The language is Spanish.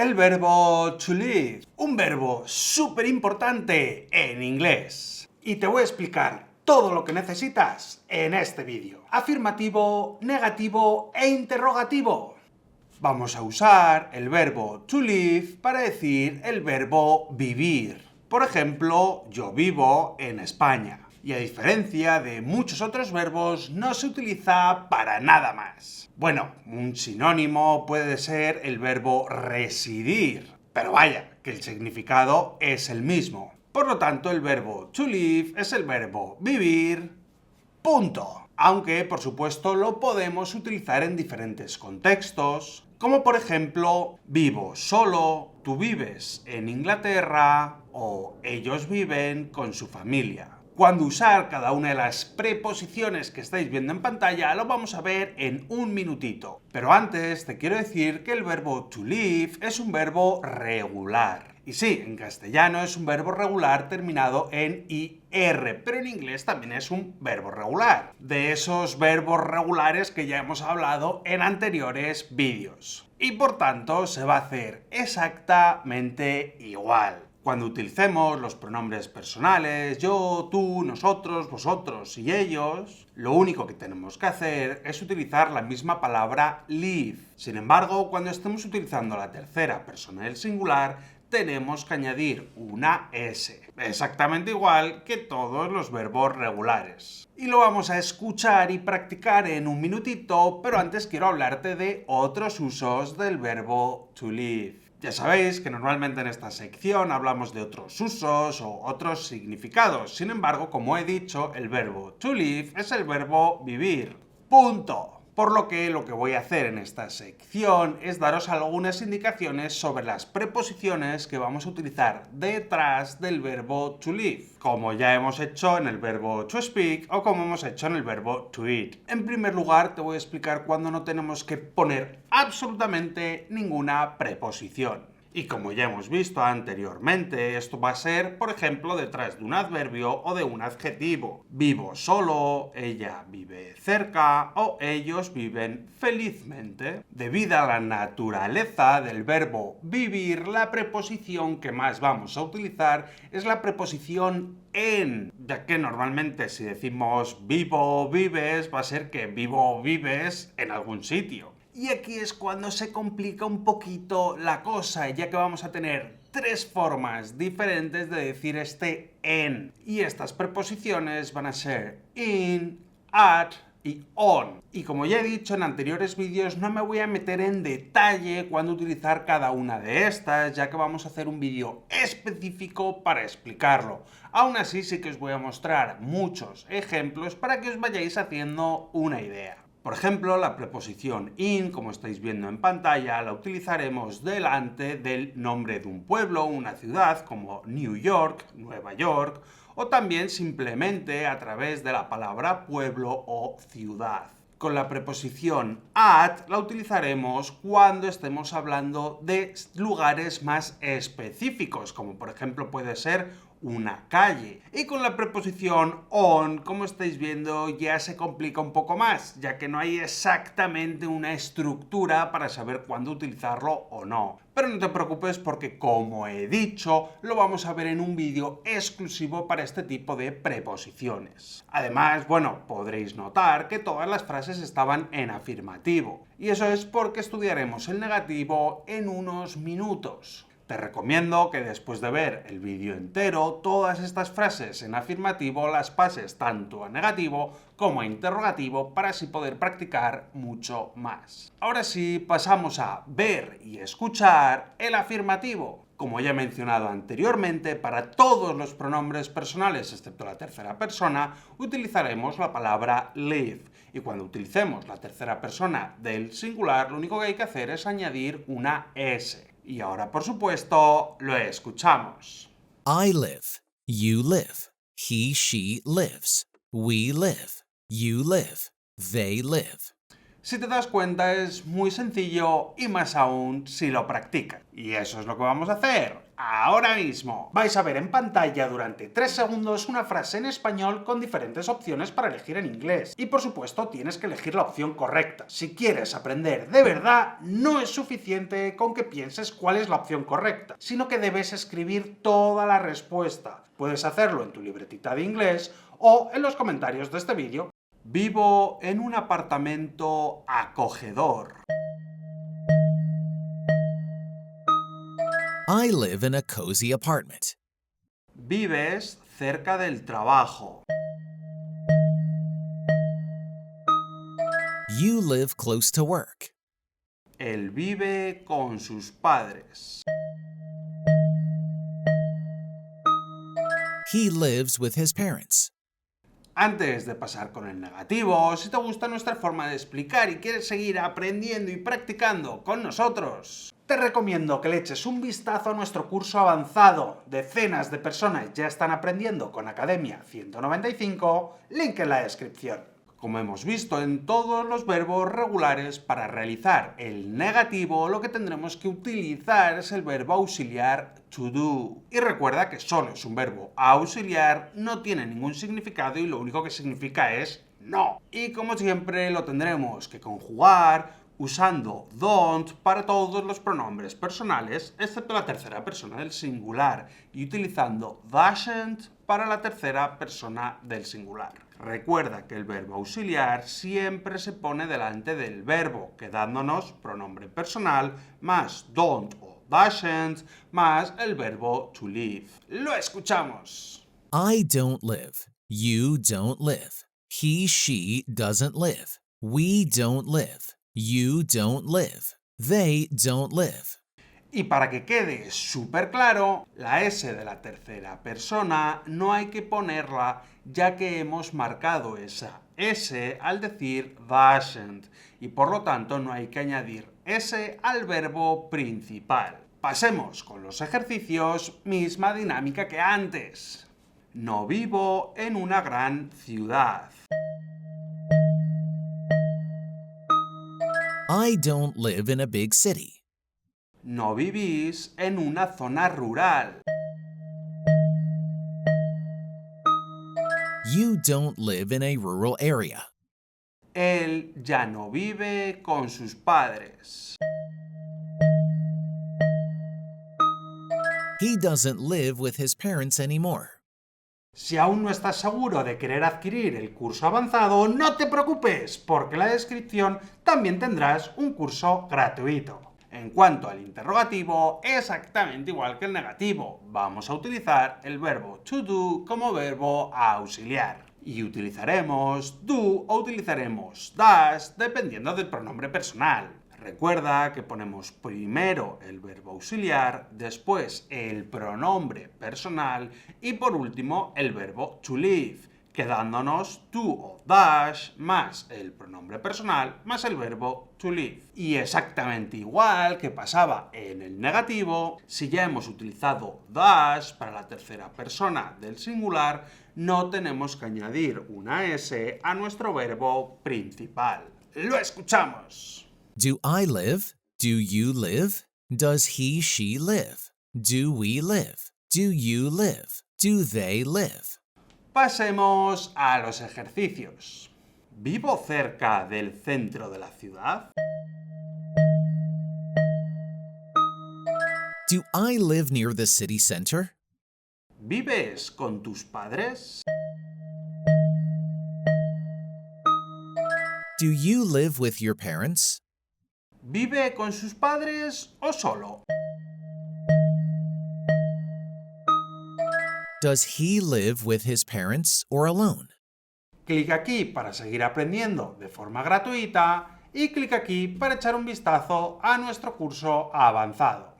El verbo to live, un verbo súper importante en inglés. Y te voy a explicar todo lo que necesitas en este vídeo. Afirmativo, negativo e interrogativo. Vamos a usar el verbo to live para decir el verbo vivir. Por ejemplo, yo vivo en España. Y a diferencia de muchos otros verbos, no se utiliza para nada más. Bueno, un sinónimo puede ser el verbo residir. Pero vaya, que el significado es el mismo. Por lo tanto, el verbo to live es el verbo vivir, punto. Aunque, por supuesto, lo podemos utilizar en diferentes contextos, como por ejemplo, vivo solo, tú vives en Inglaterra o ellos viven con su familia. Cuándo usar cada una de las preposiciones que estáis viendo en pantalla lo vamos a ver en un minutito. Pero antes te quiero decir que el verbo to live es un verbo regular. Y sí, en castellano es un verbo regular terminado en IR, pero en inglés también es un verbo regular. De esos verbos regulares que ya hemos hablado en anteriores vídeos. Y por tanto se va a hacer exactamente igual. Cuando utilicemos los pronombres personales, yo, tú, nosotros, vosotros y ellos, lo único que tenemos que hacer es utilizar la misma palabra live. Sin embargo, cuando estemos utilizando la tercera persona del singular, tenemos que añadir una S. Exactamente igual que todos los verbos regulares. Y lo vamos a escuchar y practicar en un minutito, pero antes quiero hablarte de otros usos del verbo to live. Ya sabéis que normalmente en esta sección hablamos de otros usos o otros significados. Sin embargo, como he dicho, el verbo to live es el verbo vivir. Punto. Por lo que voy a hacer en esta sección es daros algunas indicaciones sobre las preposiciones que vamos a utilizar detrás del verbo to live, como ya hemos hecho en el verbo to speak o como hemos hecho en el verbo to eat. En primer lugar, te voy a explicar cuándo no tenemos que poner absolutamente ninguna preposición. Y como ya hemos visto anteriormente, esto va a ser, por ejemplo, detrás de un adverbio o de un adjetivo. Vivo solo, ella vive cerca o ellos viven felizmente. Debido a la naturaleza del verbo vivir, la preposición que más vamos a utilizar es la preposición en, ya que normalmente si decimos vivo o vives, va a ser que vivo o vives en algún sitio. Y aquí es cuando se complica un poquito la cosa, ya que vamos a tener tres formas diferentes de decir este en. Y estas preposiciones van a ser in, at y on. Y como ya he dicho en anteriores vídeos, no me voy a meter en detalle cuándo utilizar cada una de estas, ya que vamos a hacer un vídeo específico para explicarlo. Aún así, sí que os voy a mostrar muchos ejemplos para que os vayáis haciendo una idea. Por ejemplo, la preposición in, como estáis viendo en pantalla, la utilizaremos delante del nombre de un pueblo, una ciudad, como New York, Nueva York, o también simplemente a través de la palabra pueblo o ciudad. Con la preposición at la utilizaremos cuando estemos hablando de lugares más específicos, como por ejemplo puede ser una calle. Y con la preposición on, como estáis viendo, ya se complica un poco más, ya que no hay exactamente una estructura para saber cuándo utilizarlo o no. Pero no te preocupes porque, como he dicho, lo vamos a ver en un vídeo exclusivo para este tipo de preposiciones. Además, bueno, podréis notar que todas las frases estaban en afirmativo. Y eso es porque estudiaremos el negativo en unos minutos. Te recomiendo que después de ver el vídeo entero, todas estas frases en afirmativo las pases tanto a negativo como a interrogativo para así poder practicar mucho más. Ahora sí, pasamos a ver y escuchar el afirmativo. Como ya he mencionado anteriormente, para todos los pronombres personales, excepto la tercera persona, utilizaremos la palabra live. Y cuando utilicemos la tercera persona del singular, lo único que hay que hacer es añadir una S. Y ahora, por supuesto, lo escuchamos. I live. You live. He, she lives. We live. You live. They live. Si te das cuenta es muy sencillo y más aún si lo practicas. Y eso es lo que vamos a hacer ahora mismo. Vais a ver en pantalla durante 3 segundos una frase en español con diferentes opciones para elegir en inglés. Y por supuesto tienes que elegir la opción correcta. Si quieres aprender de verdad, no es suficiente con que pienses cuál es la opción correcta, sino que debes escribir toda la respuesta. Puedes hacerlo en tu libretita de inglés o en los comentarios de este vídeo. Vivo en un apartamento acogedor. I live in a cozy apartment. Vives cerca del trabajo. You live close to work. Él vive con sus padres. He lives with his parents. Antes de pasar con el negativo, si te gusta nuestra forma de explicar y quieres seguir aprendiendo y practicando con nosotros, te recomiendo que le eches un vistazo a nuestro curso avanzado. Decenas de personas ya están aprendiendo con Academia 195, link en la descripción. Como hemos visto en todos los verbos regulares, para realizar el negativo lo que tendremos que utilizar es el verbo auxiliar to do. Y recuerda que solo es un verbo auxiliar, no tiene ningún significado y lo único que significa es no. Y como siempre lo tendremos que conjugar usando don't para todos los pronombres personales, excepto la tercera persona del singular, y utilizando doesn't para la tercera persona del singular. Recuerda que el verbo auxiliar siempre se pone delante del verbo, quedándonos pronombre personal más don't o doesn't más el verbo to live. ¡Lo escuchamos! I don't live. You don't live. He, she doesn't live. We don't live. You don't live. They don't live. Y para que quede súper claro, la S de la tercera persona no hay que ponerla ya que hemos marcado esa S al decir doesn't y por lo tanto no hay que añadir S al verbo principal. Pasemos con los ejercicios, misma dinámica que antes. No vivo en una gran ciudad. I don't live in a big city. No vivís en una zona rural. You don't live in a rural area. Él ya no vive con sus padres. He doesn't live with his parents anymore. Si aún no estás seguro de querer adquirir el curso avanzado, no te preocupes, porque en la descripción también tendrás un curso gratuito. En cuanto al interrogativo, exactamente igual que el negativo. Vamos a utilizar el verbo to do como verbo auxiliar. Y utilizaremos do o utilizaremos does dependiendo del pronombre personal. Recuerda que ponemos primero el verbo auxiliar, después el pronombre personal y por último el verbo to live, quedándonos to o does más el pronombre personal más el verbo to live. Y exactamente igual que pasaba en el negativo, si ya hemos utilizado does para la tercera persona del singular, no tenemos que añadir una S a nuestro verbo principal. ¡Lo escuchamos! Do I live? Do you live? Does he, she live? Do we live? Do you live? Do they live? Pasemos a los ejercicios. ¿Vivo cerca del centro de la ciudad? Do I live near the city center? ¿Vives con tus padres? Do you live with your parents? ¿Vive con sus padres o solo? Does he live with his parents or alone? Clic aquí para seguir aprendiendo de forma gratuita y clic aquí para echar un vistazo a nuestro curso avanzado.